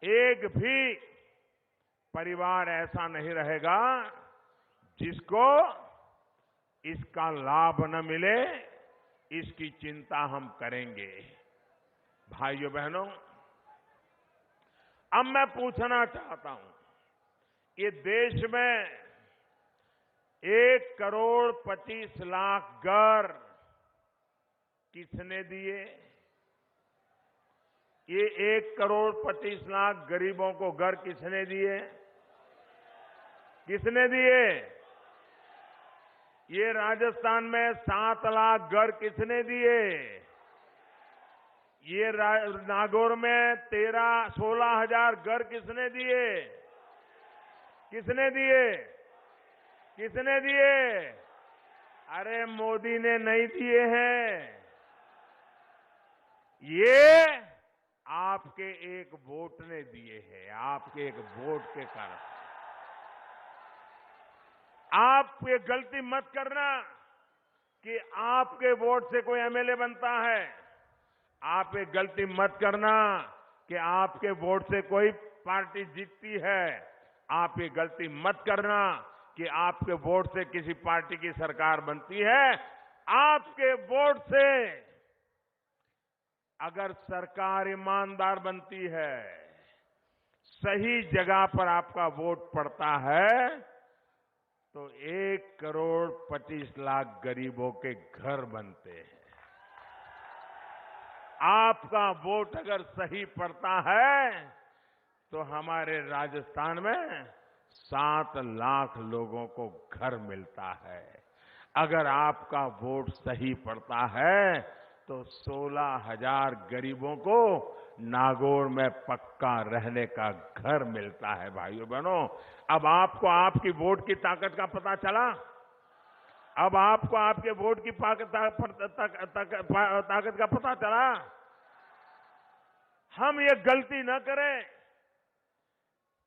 एक भी परिवार ऐसा नहीं रहेगा जिसको इसका लाभ न मिले, इसकी चिंता हम करेंगे। भाइयों बहनों, अब मैं पूछना चाहता हूं, ये देश में 1,25,00,000 घर किसने दिए? ये 1,25,00,000 गरीबों को घर किसने दिए? किसने दिए? ये राजस्थान में 7 लाख घर किसने दिए? ये नागौर में 16,000 घर किसने दिए? किसने दिए? किसने दिए? अरे मोदी ने नहीं दिए हैं। ये आपके एक वोट ने दिए हैं, आपके एक वोट के कारण। आप ये गलती मत करना कि आपके वोट से कोई एमएलए बनता है। आप ये गलती मत करना कि आपके वोट से कोई पार्टी जीतती है। आप ये गलती मत करना कि आपके वोट से किसी पार्टी की सरकार बनती है। आपके वोट से अगर सरकार ईमानदार बनती है, सही जगह पर आपका वोट पड़ता है, तो 1,25,00,000 गरीबों के घर बनते हैं। आपका वोट अगर सही पड़ता है तो हमारे राजस्थान में 7 लाख लोगों को घर मिलता है। अगर आपका वोट सही पड़ता है तो 16,000 गरीबों को नागौर में पक्का रहने का घर मिलता है। भाइयों बहनों, अब आपको आपकी वोट की ताकत का पता चला। अब आपको आपके वोट की ताकत का पता चला। हम ये गलती न करें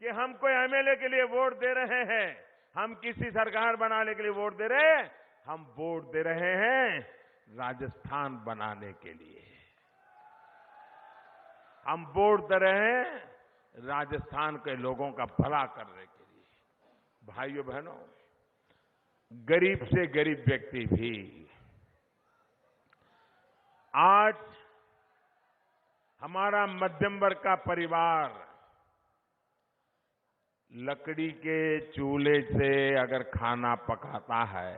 कि हम कोई एमएलए के लिए वोट दे रहे हैं, हम किसी सरकार बनाने के लिए वोट दे रहे हैं। हम वोट दे रहे हैं राजस्थान बनाने के लिए। हम वोट दे रहे हैं राजस्थान के लोगों का भला करने के लिए। भाइयों बहनों, गरीब से गरीब व्यक्ति भी आज हमारा मध्यम वर्ग का परिवार लकड़ी के चूल्हे से अगर खाना पकाता है,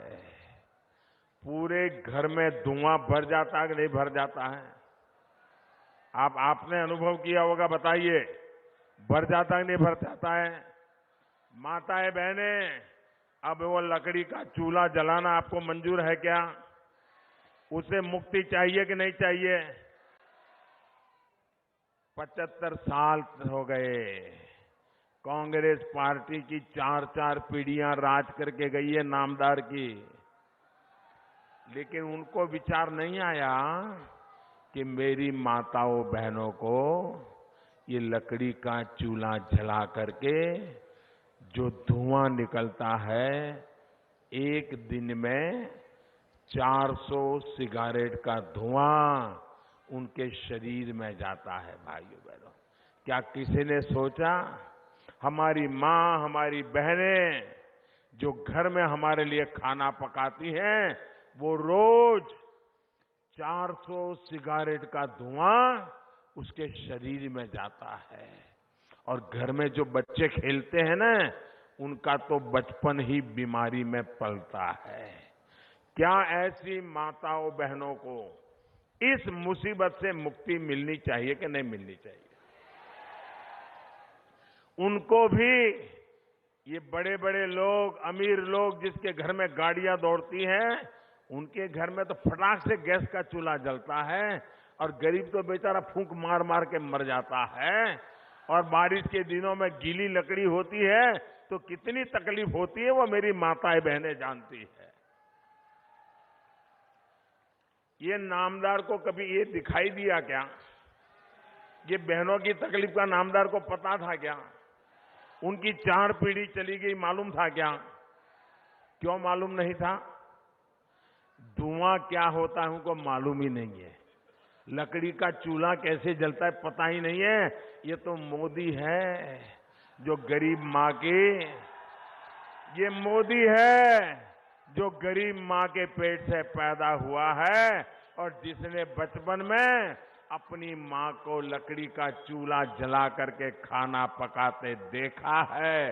पूरे घर में धुआं भर जाता है कि नहीं भर जाता है? आपने अनुभव किया होगा, बताइए, भर जाता है कि नहीं भर जाता है? माताएं बहनें, अब वो लकड़ी का चूल्हा जलाना आपको मंजूर है क्या? उसे मुक्ति चाहिए कि नहीं चाहिए? 75 साल हो गए, कांग्रेस पार्टी की 4-4 पीढ़ियां राज करके गई है नामदार की, लेकिन उनको विचार नहीं आया कि मेरी माताओं बहनों को ये लकड़ी का चूल्हा जला करके जो धुआं निकलता है, एक दिन में 400 सिगारेट का धुआं उनके शरीर में जाता है। भाइयों बहनों, क्या किसी ने सोचा हमारी मां, हमारी बहनें जो घर में हमारे लिए खाना पकाती हैं, वो रोज 400 सिगारेट का धुआं उसके शरीर में जाता है। और घर में जो बच्चे खेलते हैं ना, उनका तो बचपन ही बीमारी में पलता है। क्या ऐसी माताओं बहनों को इस मुसीबत से मुक्ति मिलनी चाहिए कि नहीं मिलनी चाहिए? उनको भी ये बड़े बड़े लोग, अमीर लोग जिसके घर में गाड़ियां दौड़ती हैं, उनके घर में तो फटाक से गैस का चूल्हा जलता है और गरीब तो बेचारा फूंक मार मार के मर जाता है। और बारिश के दिनों में गीली लकड़ी होती है तो कितनी तकलीफ होती है, वो मेरी माताएं बहनें जानती है। ये नामदार को कभी ये दिखाई दिया क्या? ये बहनों की तकलीफ का नामदार को पता था क्या? उनकी 4 पीढ़ी चली गई, मालूम था क्या? क्यों मालूम नहीं था? धुआं क्या होता है उनको मालूम ही नहीं है, लकड़ी का चूल्हा कैसे जलता है पता ही नहीं है। ये तो मोदी है जो गरीब माँ की, ये मोदी है जो गरीब माँ के पेट से पैदा हुआ है और जिसने बचपन में अपनी माँ को लकड़ी का चूल्हा जला करके खाना पकाते देखा है।